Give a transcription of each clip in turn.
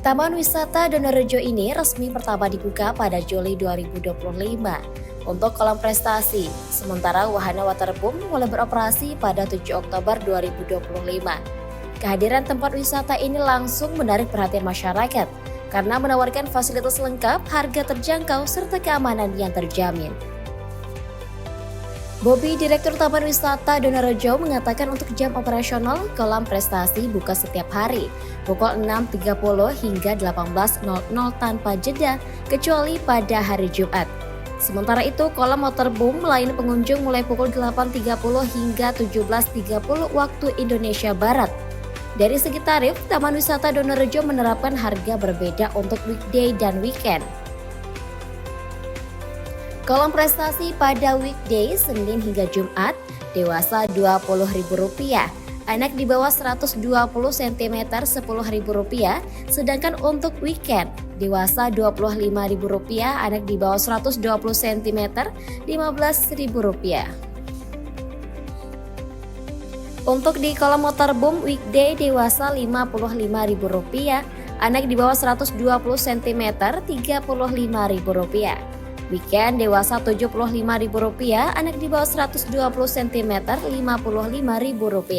Taman Wisata Donorejo ini resmi pertama dibuka pada Juli 2025 untuk kolam prestasi, sementara wahana waterboom mulai beroperasi pada 7 Oktober 2025. Kehadiran tempat wisata ini langsung menarik perhatian masyarakat karena menawarkan fasilitas lengkap, harga terjangkau, serta keamanan yang terjamin. Bobby, Direktur Taman Wisata Donorejo, mengatakan untuk jam operasional kolam prestasi buka setiap hari pukul 6.30 hingga 18.00 tanpa jeda kecuali pada hari Jumat. Sementara itu, kolam waterboom melayani pengunjung mulai pukul 8.30 hingga 17.30 waktu Indonesia Barat. Dari segi tarif, Taman Wisata Donorejo menerapkan harga berbeda untuk weekday dan weekend. Kolam prestasi pada weekday Senin hingga Jumat dewasa Rp20.000, anak di bawah 120 cm Rp10.000, sedangkan untuk weekend dewasa Rp25.000, anak di bawah 120 cm Rp15.000. Untuk di kolam waterboom weekday dewasa Rp55.000, anak di bawah 120 cm Rp35.000. Weekend dewasa Rp75.000, anak di bawah 120 cm Rp55.000.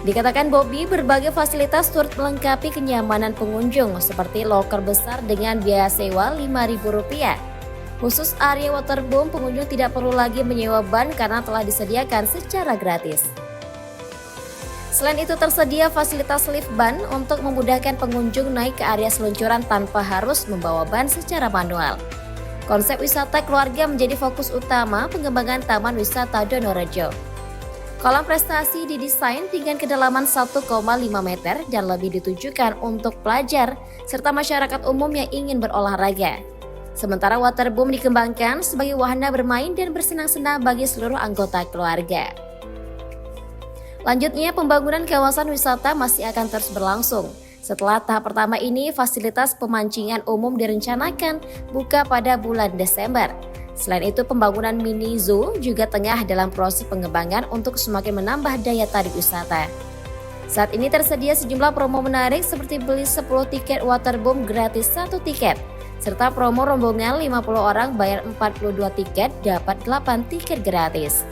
Dikatakan Bobby, berbagai fasilitas turut melengkapi kenyamanan pengunjung seperti loker besar dengan biaya sewa Rp5.000. Khusus area waterboom, pengunjung tidak perlu lagi menyewa ban karena telah disediakan secara gratis. Selain itu tersedia fasilitas lift ban untuk memudahkan pengunjung naik ke area seluncuran tanpa harus membawa ban secara manual. Konsep wisata keluarga menjadi fokus utama pengembangan Taman Wisata Donorejo. Kolam prestasi didesain dengan kedalaman 1,5 meter dan lebih ditujukan untuk pelajar serta masyarakat umum yang ingin berolahraga. Sementara waterboom dikembangkan sebagai wahana bermain dan bersenang-senang bagi seluruh anggota keluarga. Lanjutnya, pembangunan kawasan wisata masih akan terus berlangsung. Setelah tahap pertama ini, fasilitas pemancingan umum direncanakan buka pada bulan Desember. Selain itu, pembangunan mini zoo juga tengah dalam proses pengembangan untuk semakin menambah daya tarik wisata. Saat ini tersedia sejumlah promo menarik seperti beli 10 tiket waterboom gratis 1 tiket, serta promo rombongan 50 orang bayar 42 tiket dapat 8 tiket gratis.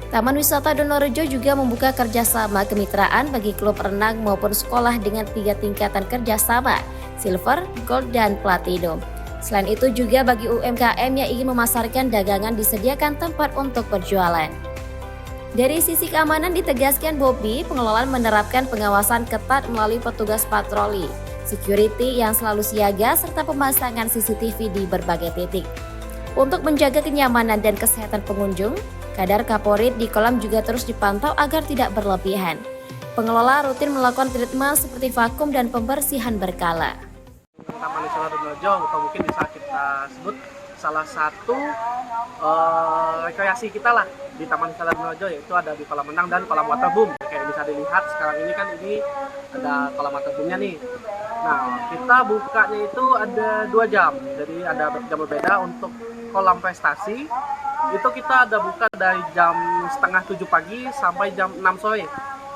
Taman Wisata Donorejo juga membuka kerjasama kemitraan bagi klub renang maupun sekolah dengan 3 tingkatan kerjasama, Silver, Gold, dan Platinum. Selain itu juga bagi UMKM yang ingin memasarkan dagangan disediakan tempat untuk berjualan. Dari sisi keamanan ditegaskan Bobby, pengelolaan menerapkan pengawasan ketat melalui petugas patroli, security yang selalu siaga, serta pemasangan CCTV di berbagai titik. Untuk menjaga kenyamanan dan kesehatan pengunjung, kadar kaporit di kolam juga terus dipantau agar tidak berlebihan. Pengelola rutin melakukan treatment seperti vakum dan pembersihan berkala. Taman Wisata Donorejo, atau mungkin bisa kita sebut salah satu rekreasi kita lah di Taman Wisata Donorejo, yaitu ada di kolam renang dan kolam waterboom. Kayak bisa dilihat sekarang ini kan ini ada kolam waterboomnya nih. Nah, kita bukanya itu ada 2 jam, jadi ada jam berbeda. Untuk kolam prestasi itu kita ada buka dari jam setengah 7 pagi sampai jam 6 sore.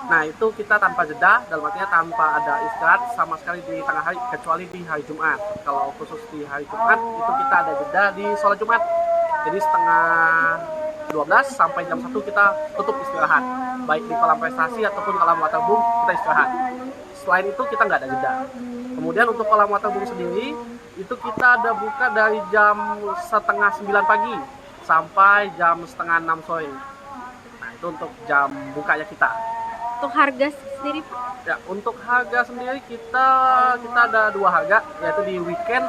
Nah, itu kita tanpa jeda, dalam artinya tanpa ada istirahat sama sekali di tengah hari, kecuali di hari Jumat. Kalau khusus di hari Jumat itu kita ada jeda di sholat Jumat, jadi setengah 12 sampai jam 1 kita tutup istirahat, baik di kolam prestasi ataupun kolam waterboom kita istirahat. Selain itu kita nggak ada jeda. Kemudian untuk kolam waterboom sendiri itu kita ada buka dari jam setengah 9 pagi sampai jam setengah 6 sore. Nah, itu untuk jam bukanya kita. Untuk harga sendiri, Ya, untuk harga sendiri kita ada 2 harga, yaitu di weekend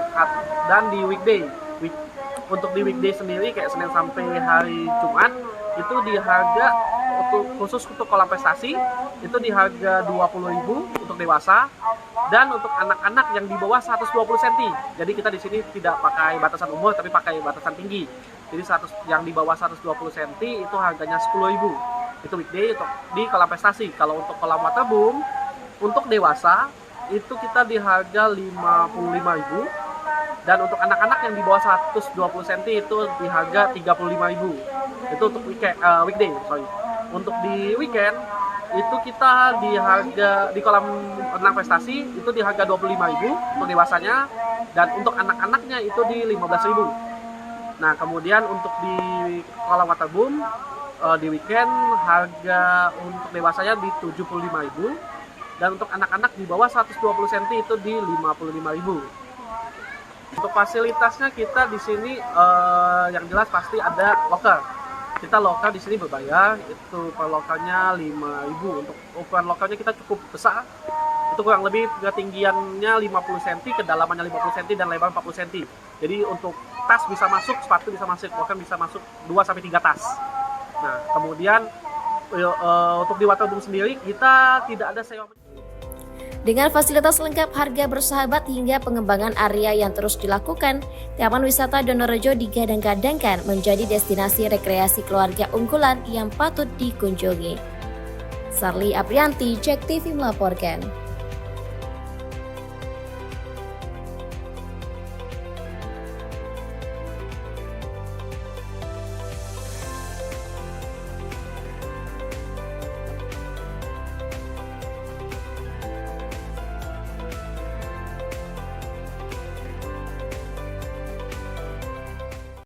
dan di weekday. Untuk di weekday sendiri kayak Senin sampai hari Jumat itu di harga khusus untuk kolam prestasi itu di harga Rp20.000 untuk dewasa, dan untuk anak-anak yang di bawah 120 cm. Jadi kita di sini tidak pakai batasan umur tapi pakai batasan tinggi. Jadi yang di bawah 120 cm itu harganya Rp10.000. Itu weekday untuk di kolam prestasi. Kalau untuk kolam waterboom untuk dewasa itu kita di harga Rp55.000, dan untuk anak-anak yang di bawah 120 cm itu di harga Rp35.000. Itu untuk weekday, sorry. Untuk di weekend itu kita di harga di kolam renang prestasi itu di harga 25.000 untuk dewasanya, dan untuk anak-anaknya itu di 15.000. Nah, kemudian untuk di kolam waterboom di weekend harga untuk dewasanya di 75.000, dan untuk anak-anak di bawah 120 cm itu di 55.000. Untuk fasilitasnya kita di sini yang jelas pasti ada locker. Kita locker di sini berbayar, itu per lokernya 5.000. Untuk ukuran lokernya kita cukup besar. Itu kurang lebih ketinggiannya 50 cm, kedalamannya 50 cm dan lebar 40 cm. Jadi untuk tas bisa masuk, sepatu bisa masuk, locker bisa masuk 2 sampai 3 tas. Nah, kemudian untuk di waterboom sendiri kita tidak ada sewa. Dengan fasilitas lengkap, harga bersahabat hingga pengembangan area yang terus dilakukan, Taman Wisata Donorejo digadang-gadangkan menjadi destinasi rekreasi keluarga unggulan yang patut dikunjungi. Sarli Aprianti, JEK TV melaporkan.